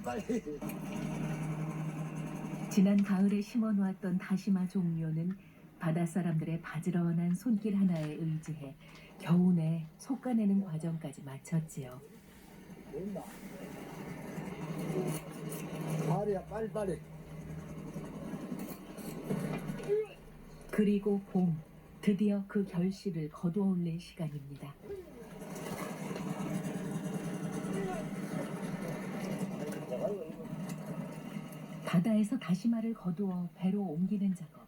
빨리. 지난 가을에 심어놓았던 다시마 종묘는 바닷사람들의 바지런한 손길 하나에 의지해 겨우내 솎아내는 과정까지 마쳤지요. 된다. 빨리야, 빨리. 그리고 봄, 드디어 그 결실을 거두어 올릴 시간입니다. 바다에서 다시마를 거두어 배로 옮기는 작업.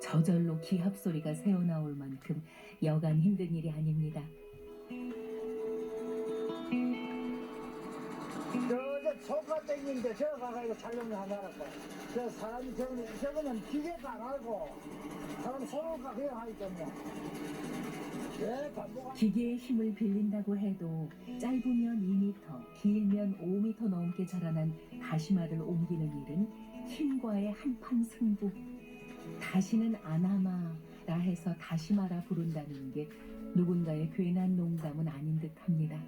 저절로 기합 소리가 새어나올 만큼 여간 힘든 일이 아닙니다. 저 소가 땡기는데 저 가서 촬영을 하느라고. 저 사람이 저거는 기계도 안 하고 사람 손으로 그냥 하기 때문에. 왜 반복하는 기계의 힘을 빌린다고 해도 짧으면 2m, 길면 5m 넘게 자라난 다시마를 옮기는 일은 힘과의 한판 승부. 다시는 아나마라 해서 다시마라 부른다는 게 누군가의 괜한 농담은 아닌 듯합니다.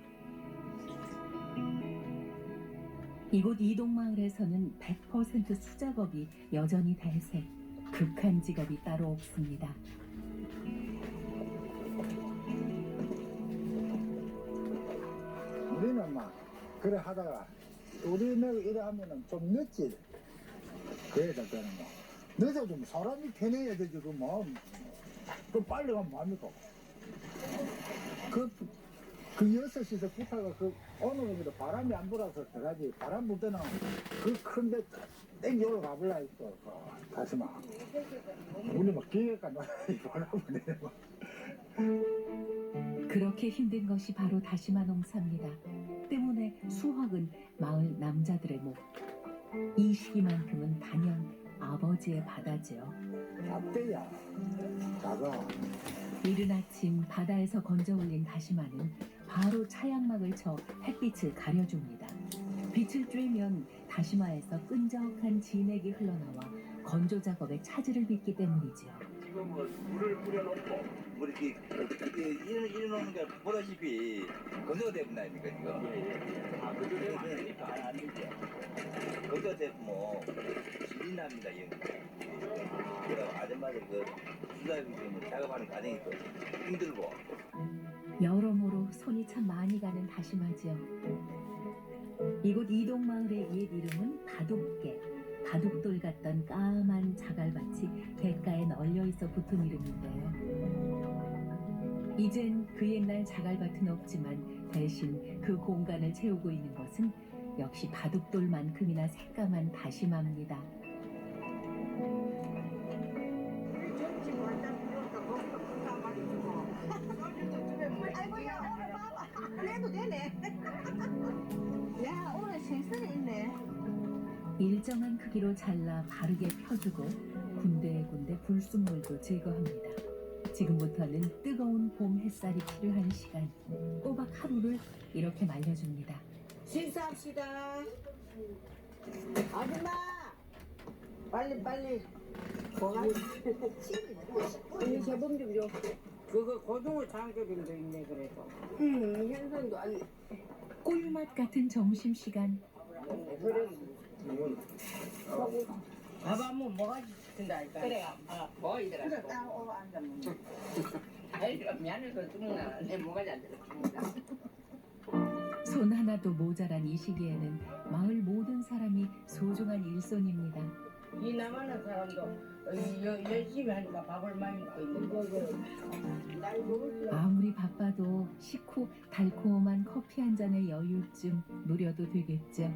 이곳 이동마을에서는 100% 수작업이 여전히 대세. 극한 직업이 따로 없습니다. 우리는 막 그래 하다가 우리는 이래 하면은 좀 늦지. 그래야 되는 거. 늦어도 뭐 사람이 편해야 되지 그 마음. 그 빨리 가면 뭐합니까? 그 6시에서 부터가 그 오늘은 그래도 바람이 안 불어서 들어가지. 바람 불 때는 그 큰데 땡기 올라가볼라 했어. 다시마. 우리 막 기계가 바람을 내려. 그렇게 힘든 것이 바로 다시마 농사입니다. 때문에 수확은 마을 남자들의 목. 이 시기만큼은 단연 아버지의 바다지요. 잡대야. 작아. 이른 아침 바다에서 건져 올린 다시마는 바로 차양막을 쳐 햇빛을 가려줍니다. 빛을 쬐면 다시마에서 끈적한 진액이 흘러나와 건조 작업에 차질을 빚기 때문이지요. 지금은 물을 뿌려놓고 물 이렇게 이래놓는 게 보다시피 건조가 되는 거 아닙니까 지금? 아 건조되면 안 되니까 안 되죠. 건조가 되면 질이 납니다 이 형님. 그래서 아줌마들 그 수작이 지금 작업하는 과정이 또 힘들고. 여러모로 손이 참 많이 가는 다시마지요. 이곳 이동마을의 옛 이름은 바둑개. 바둑돌 같던 까만 자갈밭이 갯가에 널려 있어 붙은 이름인데요. 이젠 그 옛날 자갈밭은 없지만 대신 그 공간을 채우고 있는 것은 역시 바둑돌만큼이나 새까만 다시마입니다. 아이고야 오늘 봐봐 그래도 되네. 야 오늘 생선이 있네. 일정한 크기로 잘라 바르게 펴주고 군데군데 불순물도 제거합니다. 지금부터는 뜨거운 봄 햇살이 필요한 시간. 꼬박 하루를 이렇게 말려줍니다. 식사합시다. 아줌마 빨리 뭐가 제법 좀 줘. 그거 고등어 장조림도 있네 그래도. 현선도 안 꿀맛 같은 점심시간. 밥 한번 뭐가 시킨다 할까? 그래. 뭐 이더라. 그래 딱 오고 앉았는데. 아이가 미안해서 죽나 내 뭐가 잘 들어 죽는다. 손 하나도 모자란 이 시기에는 마을 모든 사람이 소중한 일손입니다. 이 남하는 사람도 열심히 하니까 밥을 많이 먹고 있는 거고. 아무리 바빠도 식후 달콤한 커피 한 잔의 여유쯤 누려도 되겠죠.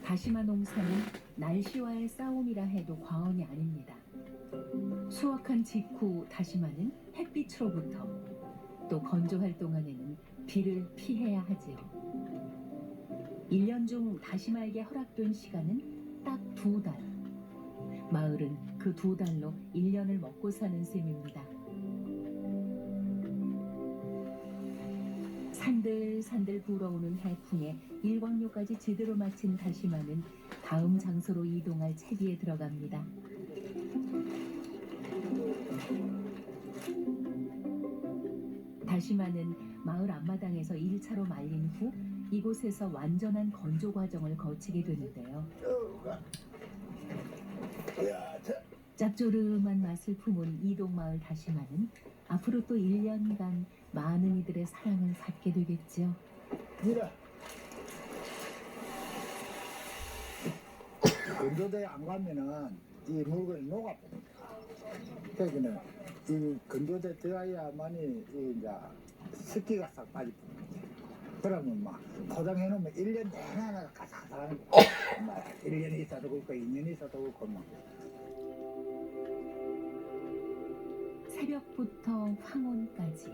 다시마 농사는 날씨와의 싸움이라 해도 과언이 아닙니다. 수확한 직후 다시마는 햇빛으로부터 또 건조할 동안에는 비를 피해야 하지요. 1년 중 다시마에게 허락된 시간은 딱 2달. 마을은 그 2달로 1년을 먹고 사는 셈입니다. 산들산들 불어오는 해풍에 일광욕까지 제대로 마친 다시마는 다음 장소로 이동할 채비에 들어갑니다. 다시마는 마을 앞마당에서 1차로 말린 후 이곳에서 완전한 건조 과정을 거치게 되는데요. 짭조름한 맛을 품은 이동마을 다시마는 앞으로 또 1년간 많은 이들의 사랑을 받게 되겠죠. 이래. 건조대에 안 가면은 이 물건이 녹아버립니다. 그러니까 이 건조대 들어야만이 이 이제 습기가 싹 빠집니다. 그러면 막 포장해놓으면 1년 내내 가사가사하는 거. 1년이 있어도 그렇고 2년이 있어도 그렇고 막. 새벽부터 황혼까지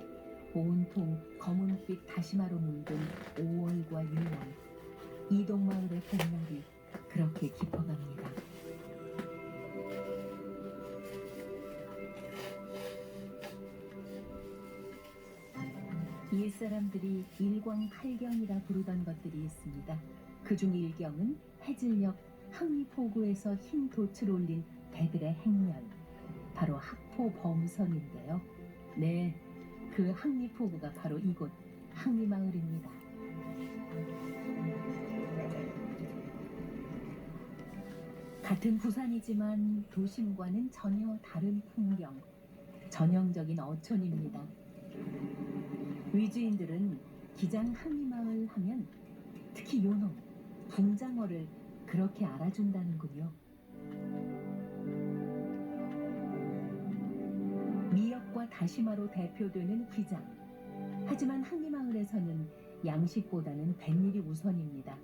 온통 검은빛 다시마로 물든 5월과 6월 이동마을의 봄날이 그렇게 깊어갑니다. 옛사람들이 일광팔경이라 부르던 것들이 있습니다. 그중 일경은 해질녘 항리포구에서 흰 돛을 올린 개들의 행렬, 바로 학포범선인데요. 네, 그 항리포구가 바로 이곳 항리마을입니다. 같은 부산이지만 도심과는 전혀 다른 풍경, 전형적인 어촌입니다. 위주인들은 기장 항리마을 하면 특히 요놈, 붕장어를 그렇게 알아준다는군요. 미역과 다시마로 대표되는 기장. 하지만 항리마을에서는 양식보다는 뱃일이 우선입니다.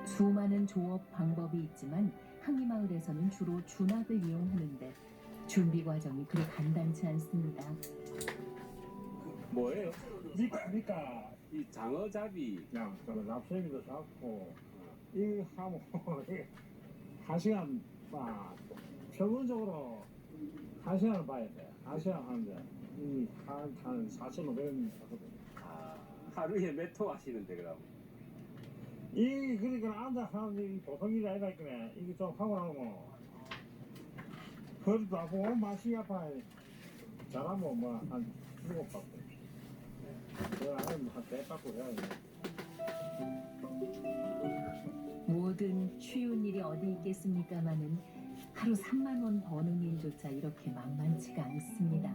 수많은 조업 방법이 있지만 항리마을에서는 주로 준학을 이용하는데 준비 과정이 그리 간단치 않습니다. 뭐예요? 미까 이 장어잡이. 그냥 저는 납세기도 잡고 이 하고 1시간 평균적으로 1시간을 봐야 돼. 1시간 하는데 이한 4,500원 하거든. 아, 하루에 몇 통 하시는데 그럼? 이 그러니까 앉아 하는데 이 보통 일이 아니다 이거네. 이게 좀 하고 나면 허리도 아프고 맛이 아파. 잘하면 뭐한 7바퀴. 그 안에 한 100바퀴 해야 돼. 뭐든 쉬운 일이 어디 있겠습니까마는 하루 3만 원 버는 일조차 이렇게 만만치가 않습니다.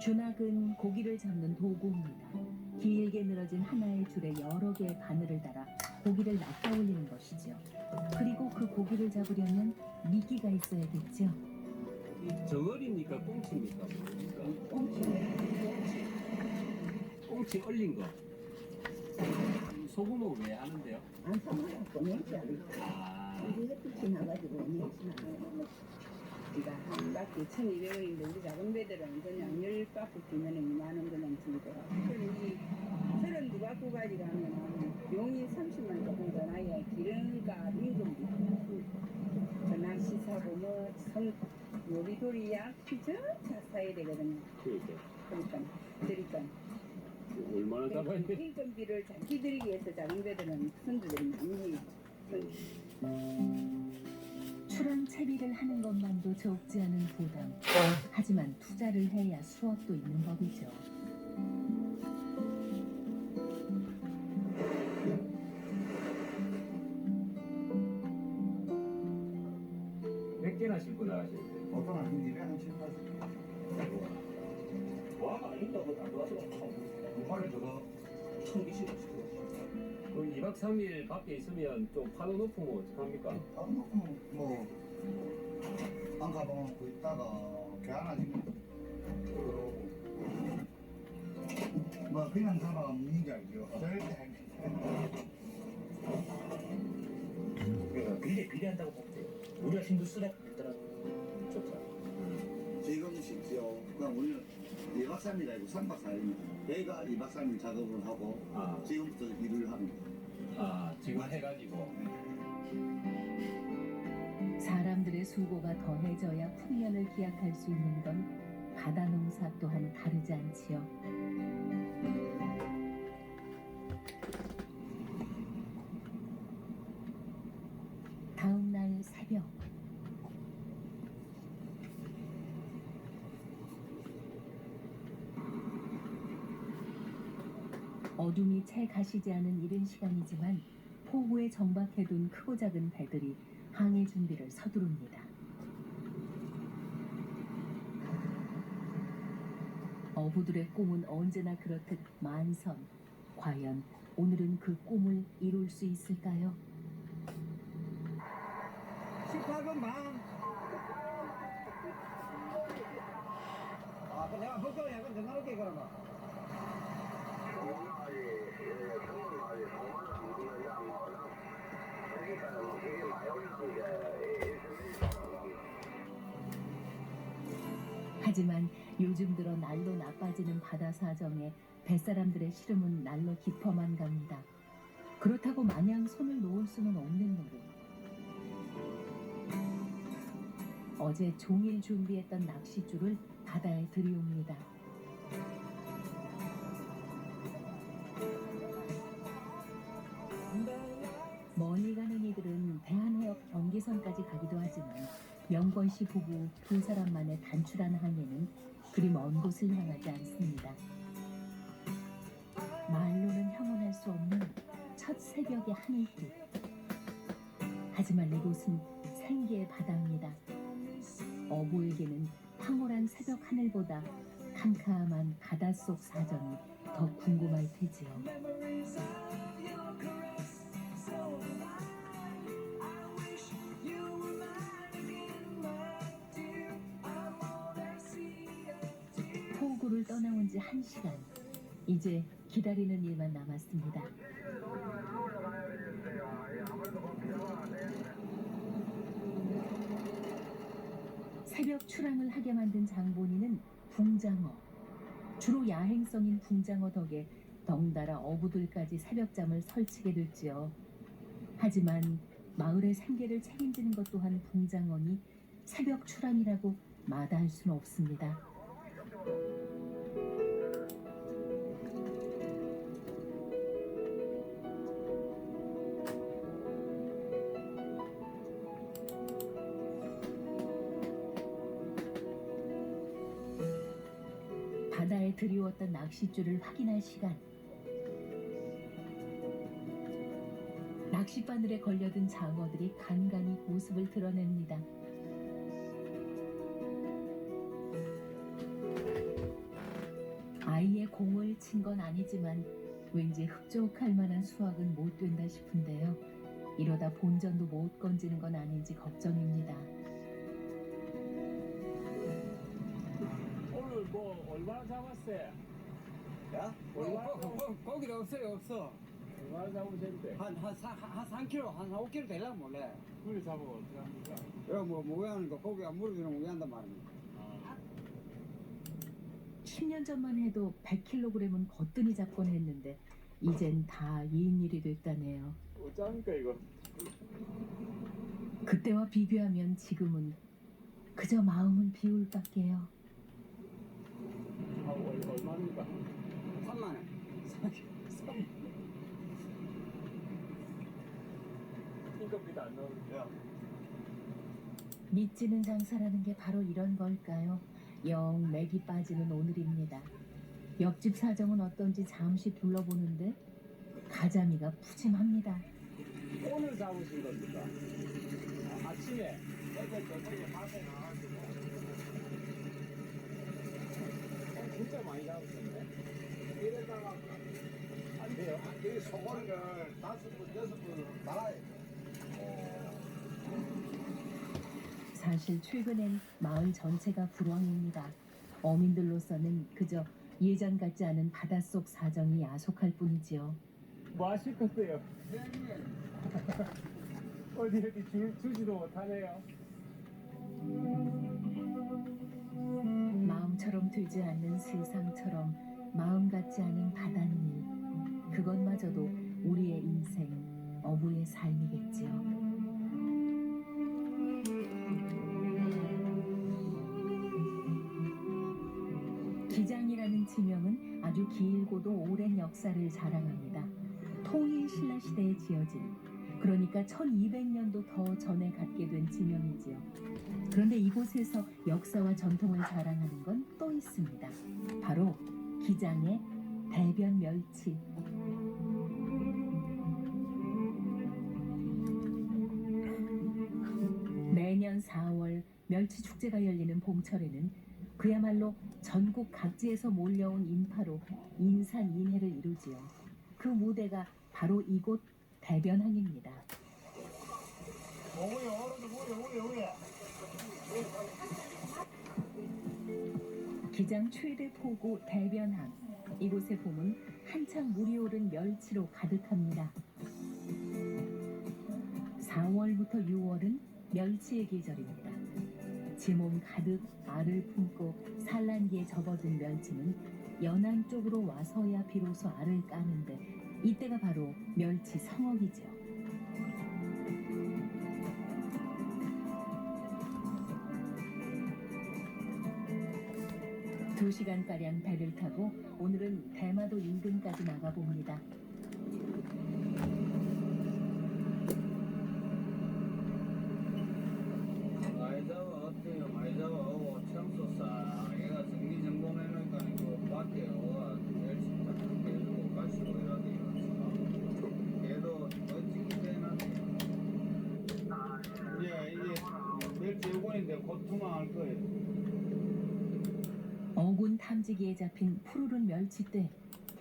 준학은 고기를 잡는 도구입니다. 길게 늘어진 하나의 줄에 여러 개의 바늘을 달아 고기를 낚아 올리는 것이죠. 그리고 그 고기를 잡으려면 미끼가 있어야겠죠. 이 정어리입니까? 꽁치입니까? 꽁치 얼린 거. 소금은 왜 하는데요? 안 사먹어 보내지 않아. 아, 우리 햇빛이 나가지고 보내지 않아요. 그러니까 한 바퀴 1,200원인데 우리 작은 배들은 그냥 10바퀴 뛰면 2만원 그냥 들고 그럼 두 바퀴 가져가면 용이 30만 조금 더 나야 기름과 임금비 저 낚시 사고 요리조리 약시 전차 사야 되거든요. 그러니까 얼마나 잡아야 돼? 임금비를 잘 끼들이기 위해서 작은 배들은 선주들이 많이 출항 채비를 하는 것만도 적지 않은 부담. 하지만 투자를 해야 수업도 있는 법이죠. 몇 개나 싣고 나가시는데? 보통 한 200원 7,800원. 와가 아닌가 보다. 무화를 저거 1,020원 시켜. 그럼 2박 3일 밖에 있으면 좀 파도 높으면 어떡합니까? 안 가보면 그 있다가 개안하지 뭐 그냥 잡아 먹는 게 알죠. 절대 그러니까 비례한다고 보면 돼요. 우리가 힘도 쓰다 했더라. 좋다. 지금 쉽지요. 그럼 우리는 2박 3일 아니고 3박 4일입니다. 여기가 2박 3일 작업을 하고 아, 지금부터 일을 합니다. 지금 해가지고. 사람들의 수고가 더해져야 풍년을 기약할 수 있는 건 바다 농사 또한 다르지 않지요. 다음 날 새벽, 어둠이 채 가시지 않은 이른 시간이지만 포구에 정박해둔 크고 작은 배들이 항해 준비를 서두릅니다. 어부들의 꿈은 언제나 그렇듯 만선. 과연 오늘은 그 꿈을 이룰 수 있을까요? 18번 방. 아, 그 내가 걱정이 약간 전화할게 그러면. 하지만 요즘 들어 날로 나빠지는 바다 사정에 뱃사람들의 시름은 날로 깊어만 갑니다. 그렇다고 마냥 손을 놓을 수는 없는 노릇. 어제 종일 준비했던 낚싯줄을 바다에 들이옵니다. 멀리 가는 이들은 대한해협 경계선까지 가기도 하지만 명권 씨 부부 두 사람만의 단출한 항해는 그리 먼 곳을 향하지 않습니다. 말로는 형언할 수 없는 첫 새벽의 하늘빛. 하지만 이곳은 생계의 바다입니다. 어부에게는 황홀한 새벽 하늘보다 캄캄한 바닷속 사정이 더 궁금할 테지요. 포구를 떠나온 지 1시간. 이제 기다리는 일만 남았습니다. 새벽 출항을 하게 만든 장본인은 붕장어. 주로 야행성인 붕장어 덕에 덩달아 어부들까지 새벽잠을 설치게 됐지요. 하지만 마을의 생계를 책임지는 것 또한 붕장어니 새벽 출항이라고 마다할 수는 없습니다. 바다에 들이웠던 낚싯줄을 확인할 시간. 낚싯바늘에 걸려든 장어들이 간간히 모습을 드러냅니다. 아이의 공을 친 건 아니지만 왠지 흡족할 만한 수확은 못 된다 싶은데요. 이러다 본전도 못 건지는 건 아닌지 걱정입니다. 오늘 뭐 얼마나 잡았어요? 야? 고기도 없어요, 없어. 얼마나 잡으면 되는데? 한 3kg, 한 5kg 되려면 몰래. 그걸 잡으면 어떻게 합니까? 여기 뭐 하는 거, 고기가 무릎이는 왜 한단 말입니까? 10년 전만 해도 100kg은 거뜬히 잡곤 했는데 이젠 다 이인일이 됐다네요. 어쩌합니까 이거? 그때와 비교하면 지금은 그저 마음은 비울 밖에요. 얼마입니까? 3만 원. 인건비도 안 나오는데. 믿지는 장사라는 게 바로 이런 걸까요? 영 맥이 빠지는 오늘입니다. 옆집 사정은 어떤지 잠시 둘러보는데 가자미가 푸짐합니다. 오늘 잡으신 겁니까? 아침에 어제 저녁에 밤에 나와가지고 진짜 많이 잡으셨네. 이래다가 안 돼요? 이 소고기를 5분, 6분 말아야 돼. 사실 최근엔 마을 전체가 불황입니다. 어민들로서는 그저 예전 같지 않은 바닷속 사정이 야속할 뿐이지요. 뭐 하실 건데요? 어디 주지도 못하네요. 마음처럼 되지 않는 세상처럼 마음 같지 않은 바닷일. 그것마저도 우리의 인생, 어부의 삶이겠지요. 길고도 오랜 역사를 자랑합니다. 통일 신라 시대에 지어진, 그러니까 1200년도 더 전에 갖게 된 지명이지요. 그런데 이곳에서 역사와 전통을 자랑하는 건 또 있습니다. 바로 기장의 대변 멸치. 매년 4월 멸치 축제가 열리는 봄철에는 그야말로 전국 각지에서 몰려온 인파로 인산인해를 이루지요. 그 무대가 바로 이곳 대변항입니다. 기장 최대 포구 대변항. 이곳의 봄은 한창 물이 오른 멸치로 가득합니다. 4월부터 6월은 멸치의 계절입니다. 지몸 가득 알을 품고 산란기에 접어든 멸치는 연안 쪽으로 와서야 비로소 알을 까는데, 이때가 바로 멸치 성어기죠. 두 시간가량 배를 타고 오늘은 대마도 인근까지 나가봅니다. 많이 잡아 어때요? 많이 잡아 참소 싹 얘가 정리정돈해놓으니까 그 밖에 멸치 딱 해주고 가시고 이러고 얘도 멋지게 해놨네. 이게 멸치 요건인데 곧 투망할 거예요. 어군 탐지기에 잡힌 푸르른 멸치떼.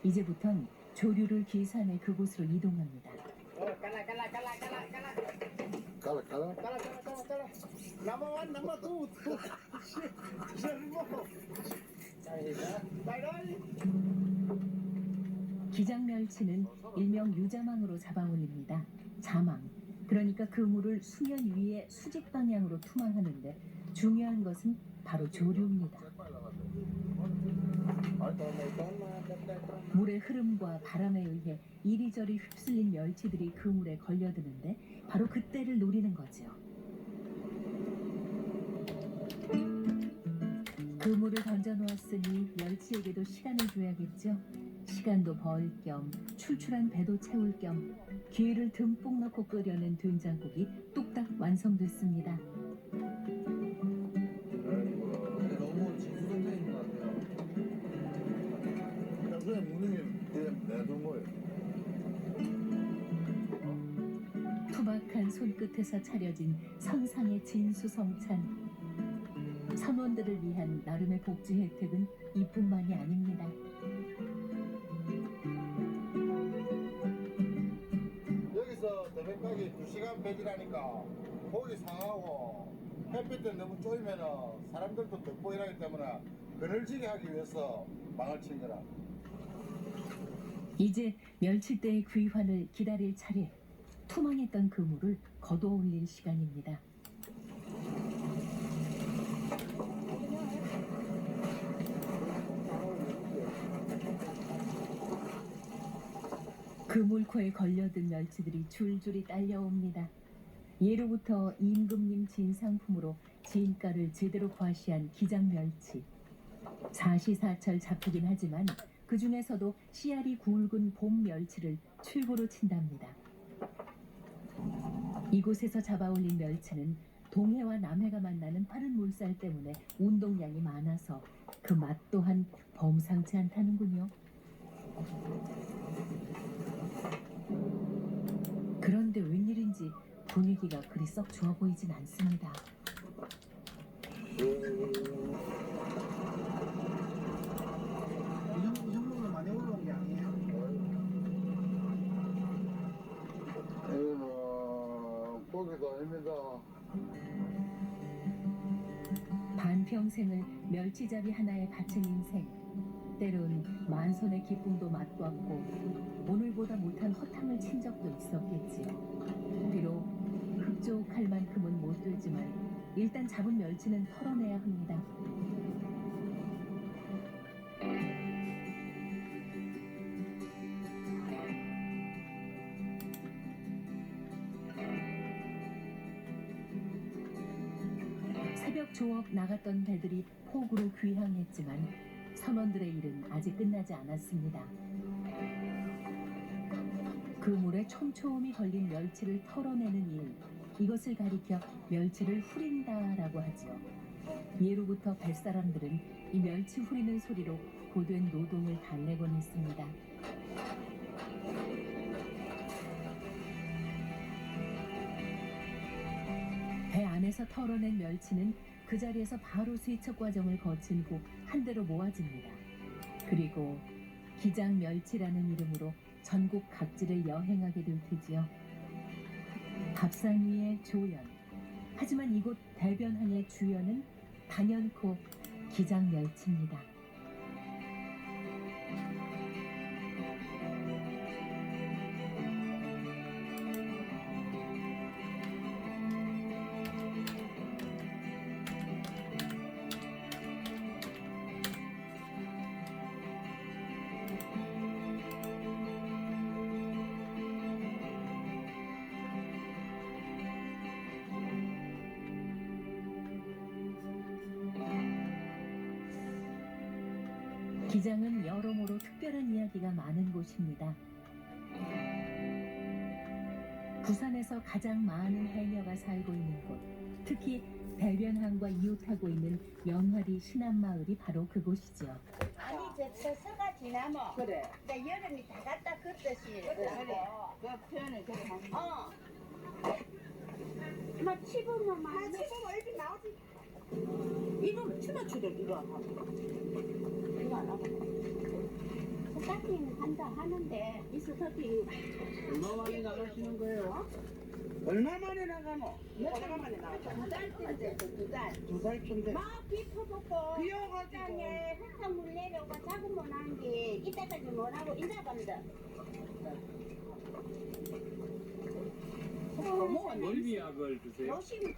이제부턴 조류를 기산해 그곳으로 이동합니다. 기장 멸치는 일명 유자망으로 잡아올립니다. 자망. 그러니까 그물을 수면 위에 수직 방향으로 투망하는데 중요한 것은 바로 조류입니다. 물의 흐름과 바람에 의해 이리저리 휩쓸린 멸치들이 그물에 걸려드는데 바로 그때를 노리는 거죠. 그물을 던져놓았으니 멸치에게도 시간을 줘야겠죠. 시간도 벌 겸 출출한 배도 채울 겸 기회를 듬뿍 넣고 끓여낸 된장국이 뚝딱 완성됐습니다. 너무 지수성찬인 것 같아요. 평소에 무님이 내돈 거예요. 투박한 손끝에서 차려진 선상의 진수성찬. 선원들을 위한 나름의 복지 혜택은 이뿐만이 아닙니다. 여기서 대백까지 2시간 배지라니까 고기 상하고 햇빛에 너무 쪼이면은 사람들도 덥고 이러기 때문에 그늘지게 하기 위해서 망을 친 거라. 이제 멸치대의 귀환을 기다릴 차례. 투망했던 그물을 걷어 올릴 시간입니다. 그물코에 걸려든 멸치들이 줄줄이 딸려옵니다. 예로부터 임금님 진상품으로 진가를 제대로 과시한 기장멸치. 사시사철 잡히긴 하지만 그 중에서도 씨알이 굵은 봄 멸치를 최고로 친답니다. 이곳에서 잡아올린 멸치는 동해와 남해가 만나는 빠른 물살 때문에 운동량이 많아서 그 맛 또한 범상치 않다는군요. 그런데 웬일인지 분위기가 그리 썩 좋아 보이진 않습니다. 이 정도면 많이 올라온 게 아니에요. 고기도 아닙니다. 반평생을 멸치잡이 하나에 바친 인생. 때론 만선의 기쁨도 맛보았고 오늘보다 못한 허탕을 친 적도 있었겠지요. 비록 흡족할 만큼은 못 되지만 일단 잡은 멸치는 털어내야 합니다. 새벽 조업 나갔던 배들이 포구로 귀향했지만 선원들의 일은 아직 끝나지 않았습니다. 그물에 촘촘히 걸린 멸치를 털어내는 일, 이것을 가리켜 멸치를 후린다라고 하지요. 예로부터 뱃사람들은 이 멸치 후리는 소리로 고된 노동을 달래곤 했습니다. 배 안에서 털어낸 멸치는 그 자리에서 바로 세척 과정을 거친 후 한 대로 모아집니다. 그리고 기장 멸치라는 이름으로 전국 각지를 여행하게 될 테지요. 밥상 위의 조연. 하지만 이곳 대변항의 주연은 단연코 기장 멸치입니다. 기장은 여러모로 특별한 이야기가 많은 곳입니다. 부산에서 가장 많은 해녀가 살고 있는 곳, 특히 대변항과 이웃하고 있는 영화리 신안마을이 바로 그곳이죠. 아니 저 서가 지나면 그래. 그러니까 여름이 다 갔다 걷듯이 그래. 그 표현을 그래 하는 거. 막 치부면 막 치부면 얼핏 나오지. 이거 추나추들 이거 안 하고. 이거 안 하고. 스타킹 한다 하는데 이 스타킹 얼마 만에 나가시는 거예요? 얼마 만에 나가노? 얼마 만에 나가죠? 2달째인데 2달 두 달쯤 돼. 막 비퍼먹고 비어가지고. 땅에 흙탕물 내려오고 작은 못한 게 이때까지 못하고 인사반다 멀미약을 드세요? 요즘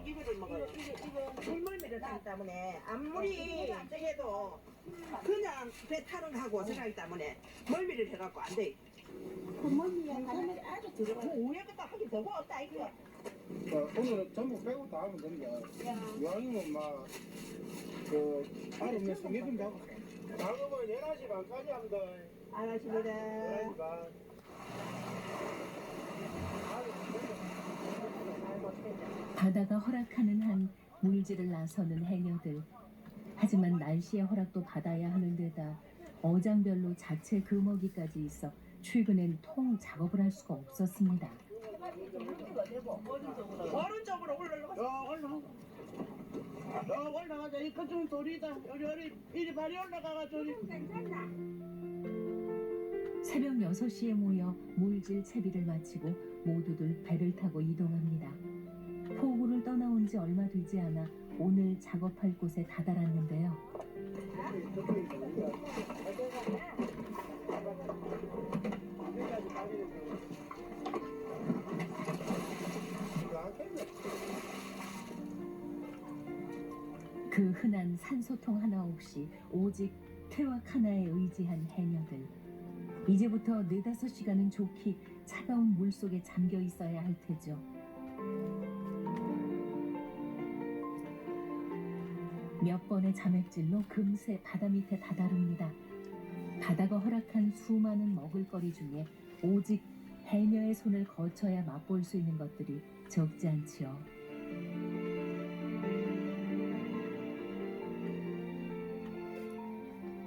이거를 먹어요. 이거 물멀미를 하기 때문에 아무리 저게도 그냥 배 타는 하고 생각하기 때문에 멀미를 해갖고 안 돼. 부모님이 사람들이 아주 들어가. 오해겠다 하기 되고 없다 이거. 오늘 전부 빼고 다 하면 된다. 이왕이면 막그 하루면 승리좀 잡고. 작업은 11시 반까지 합니다. 알았습니다. 11시 반. 바다가 허락하는 한 물질을 나서는 해녀들. 하지만 날씨의 허락도 받아야 하는 데다 어장별로 자체 금어기까지 있어 최근엔 통 작업을 할 수가 없었습니다. 오른쪽으로 올라가. 올라가자. 이 그중 돌이다. 이리 발이 올라가가지고. 괜찮나? 새벽 6시에 모여 물질 채비를 마치고 모두들 배를 타고 이동합니다. 포구를 떠나온 지 얼마 되지 않아 오늘 작업할 곳에 다다랐는데요. 그 흔한 산소통 하나 없이 오직 퇴왁 하나에 의지한 해녀들. 이제부터 4-5시간은 좋게 차가운 물속에 잠겨 있어야 할 테죠. 몇 번의 자맥질로 금세 바다 밑에 다다릅니다. 바다가 허락한 수많은 먹을거리 중에 오직 해녀의 손을 거쳐야 맛볼 수 있는 것들이 적지 않지요.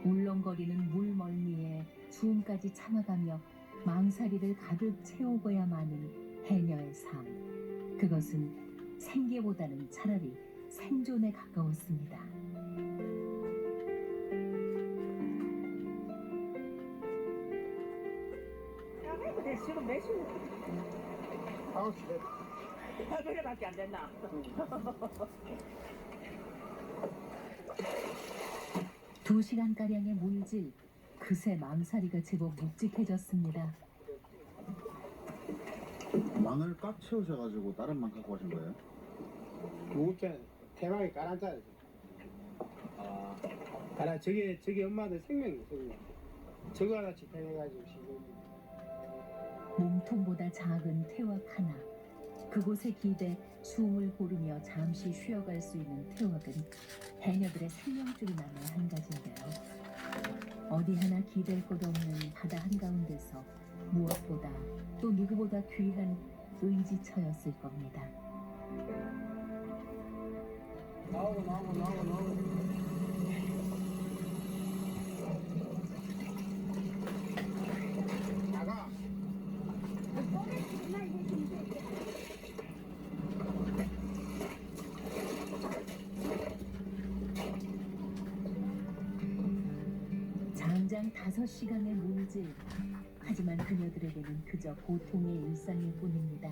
울렁거리는 물멀미에 숨까지 참아가며 망사리를 가득 채우고야마는 해녀의 삶. 그것은 생계보다는 차라리 생존에 가까웠습니다. 지금 몇 시냐? 9시 됐다. 그래밖에 안 됐나? 2시간가량의 물질, 그새 망사리가 제법 묵직해졌습니다. 망을 꽉 채우셔가지고 다른 망 갖고 가신 거예요? 무겁잖아. 대망이 깔았잖아. 깔아 저게 엄마들 생명이야. 생명. 저거 하나 지탱해가지고 지금. 몸통보다 작은 태왁 하나. 그곳에 기대 숨을 고르며 잠시 쉬어갈 수 있는 태왁은 해녀들의 생명줄이 남은 한 가지인데요. 어디 하나 기댈 곳 없는 바다 한가운데서 무엇보다 또 누구보다 귀한 의지처였을 겁니다. 나가. 장장 5시간의 물질. 하지만 그녀들에게는 그저 보통의 일상일 뿐입니다.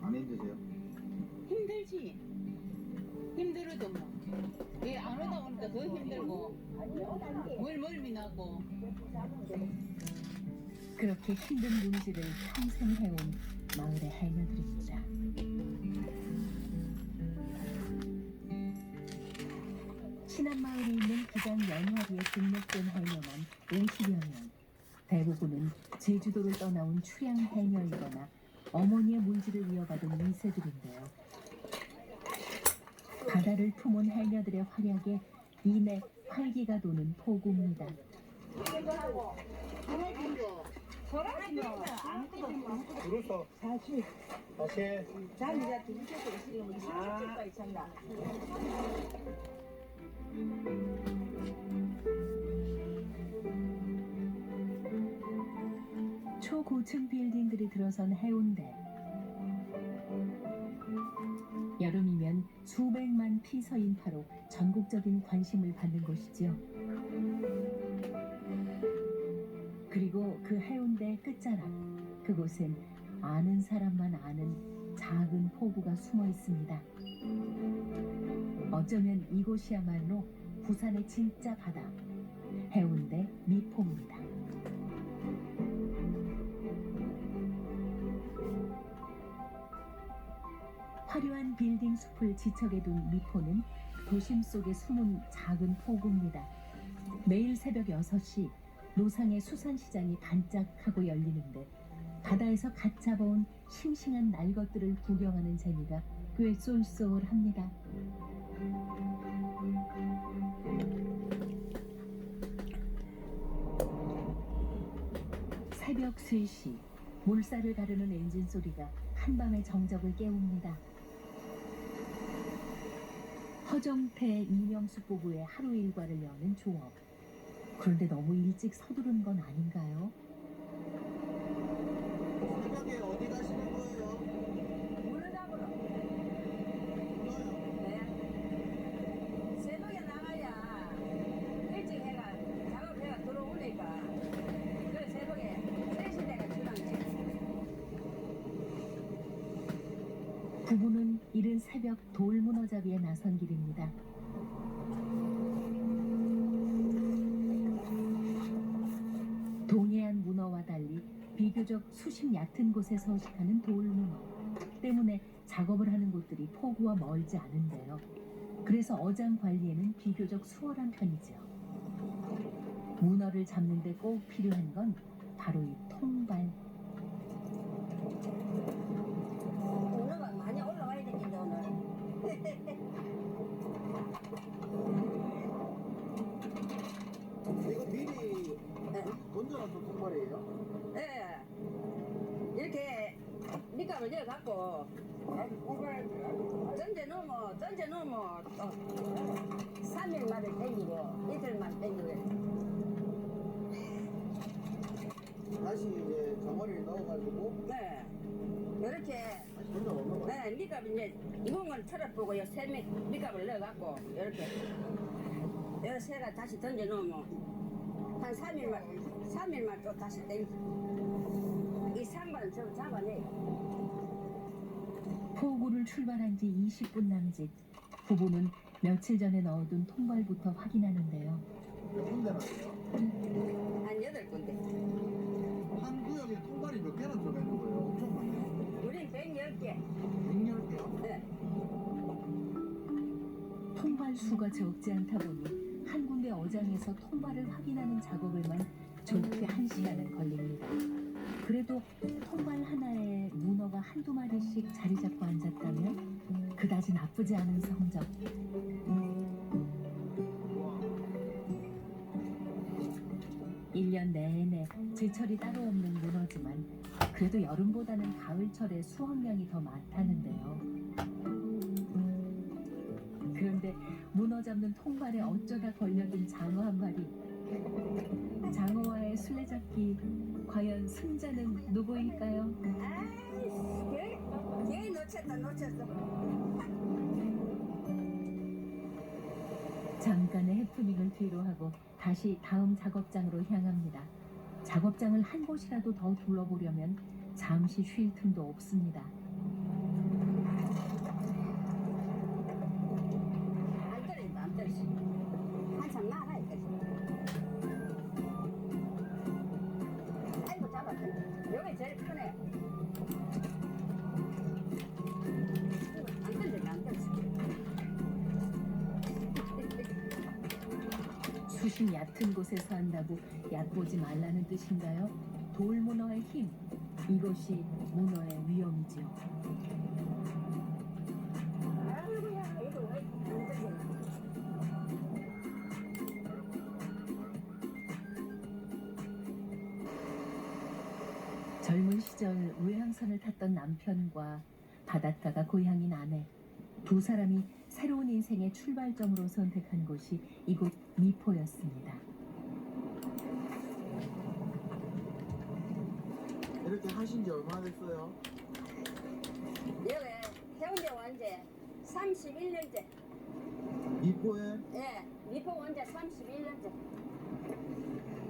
안 힘드세요? 힘들지. 힘들어도 뭐. 얘안 오다 보니까 더 힘들고. 멀미 나고. 그렇게 힘든 문질을 평생 해온 마을의 해녀들입니다. 신안마을에 있는 기장 연화리에 등록된 해녀만 50여 명. 대부분은 제주도를 떠나온 출양 해녀이거나 어머니의 문질을 이어받은 2세들인데요. 바다를 품은 해녀들의 활약에 이내 활기가 도는 포구입니다. 줄어서 다시 초고층 빌딩들이 들어선 해운대. 여름이면 수백만 피서 인파로 전국적인 관심을 받는 곳이죠. 그리고 그 해운대의 끝자락, 그곳엔 아는 사람만 아는 작은 포구가 숨어 있습니다. 어쩌면 이곳이야말로 부산의 진짜 바다, 해운대 미포입니다. 화려한 빌딩 숲을 지척에 둔 미포는 도심 속에 숨은 작은 포구입니다. 매일 새벽 6시 노상의 수산시장이 반짝하고 열리는데 바다에서 갓 잡아온 싱싱한 날것들을 구경하는 재미가 꽤 쏠쏠합니다. 새벽 3시 물살을 가르는 엔진 소리가 한밤의 정적을 깨웁니다. 허정태, 이명숙 부부의 하루 일과를 여는 조업. 그런데 너무 일찍 서두른 건 아닌가요? 새벽에 어디 가시는 거예요? 물을 잡으러. 새벽에 나가야 일찍 해가 작업해가 들어오니까 그래 새벽에 3시 내가 출항지. 부부는 이른 새벽 돌문어잡이에 나선 길입니다. 동해안 문어와 달리 비교적 수심 얕은 곳에 서식하는 돌문어 때문에 작업을 하는 곳들이 포구와 멀지 않은데요. 그래서 어장 관리에는 비교적 수월한 편이죠. 문어를 잡는 데 꼭 필요한 건 바로 이 통발. 문어가 많이 올라와야 되겠네 오늘. 이거 미리 건져놨던 통발이에요? 네. 이렇게 밑값을 내어갖고 던져 넣으면 또 3일만에 땡기고 이틀만 땡기고. 다시 이제 저머리를 넣어가지고 네. 이렇게 다시 건져 먹는 거예요? 네, 밑값 이제 이건 건 털어보고 요 새 밑값을 넣어갖고 이렇게 요 새가 다시 던져 넣으면 한 3일만 또 다시 땡기고 이 상반은 저 잡아내요. 포구를 출발한 지 20분 남짓. 부부는 며칠 전에 넣어둔 통발부터 확인하는데요. 몇 군데나 돼요? 한 8군데. 한 구역에 통발이 몇 개나 들어가 있는 거예요? 엄청 많네요. 우린 110개. 110개요? 네. 통발 통발 수가 적지 않다 보니 한 군데 어장에서 통발을 확인하는 작업에만 좋게 1시간은 걸립니다. 그래도 통발 하나에 문어가 한두 마리씩 자리 잡고 앉았다면 그다지 나쁘지 않은 성적. 일 년 내내 제철이 따로 없는 문어지만 그래도 여름보다는 가을철에 수확량이 더 많다는데요. 그런데 문어 잡는 통발에 어쩌다 걸려든 장어 한 마리. 장어와의 술래잡기, 과연 승자는 누구일까요? 얘 놓쳤어. 잠깐의 해프닝을 뒤로하고 다시 다음 작업장으로 향합니다. 작업장을 한 곳이라도 더 둘러보려면 잠시 쉴 틈도 없습니다. 안 떨어져. 한참 나가 있겠지. 아이고 잡았네. 여기 제일 크네. 안 떨어져. 수심 얕은 곳에서 한다고 얕보지 말라는 뜻인가요? 돌문어의 힘, 이것이 문어의 위험이지요. 아이고야, 이거 왜 안 떨어져. 젊은 시절 외항선을 탔던 남편과 바닷가가 고향인 아내, 두 사람이 새로운 인생의 출발점으로 선택한 곳이 이곳 미포였습니다. 이렇게 하신 지 얼마나 됐어요? 여기 해운대 원제 31년째. 미포에? 예, 미포 원제 31년째.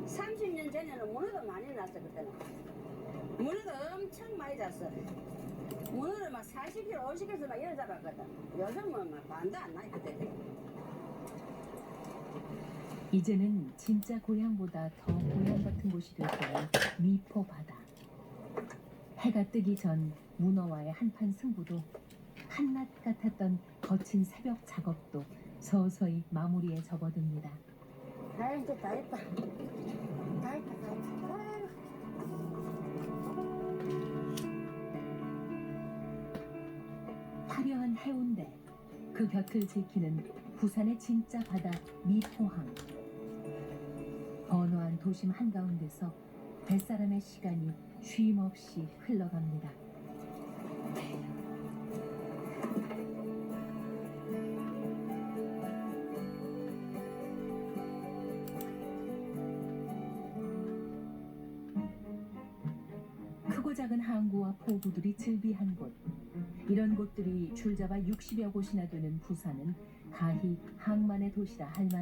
30년 전에는 문어도 많이 났어 그때는. 문어도 엄청 많이 잤어. 문어를 막 40kg, 50kg 막 이래 잡았거든. 요즘은 막 반도 안 나요 그때. 이제는 진짜 고향보다 더 고향 같은 곳이 됐다는 미포 바다. 해가 뜨기 전 문어와의 한판 승부도 한낮 같았던 거친 새벽 작업도 서서히 마무리에 접어듭니다. 아 이제 다 했다. 다 했다. 화려한 해운대, 그 곁을 지키는 부산의 진짜 바다 미포항. 번화한 도심 한가운데서 뱃사람의 시간이 쉼없이 흘러갑니다. 크고 작은 항구와 포구들이 즐비한 곳. 이런 곳들이 줄잡아 60여 곳이나 되는 부산은 가히 항만의 도시라 할 만합니다.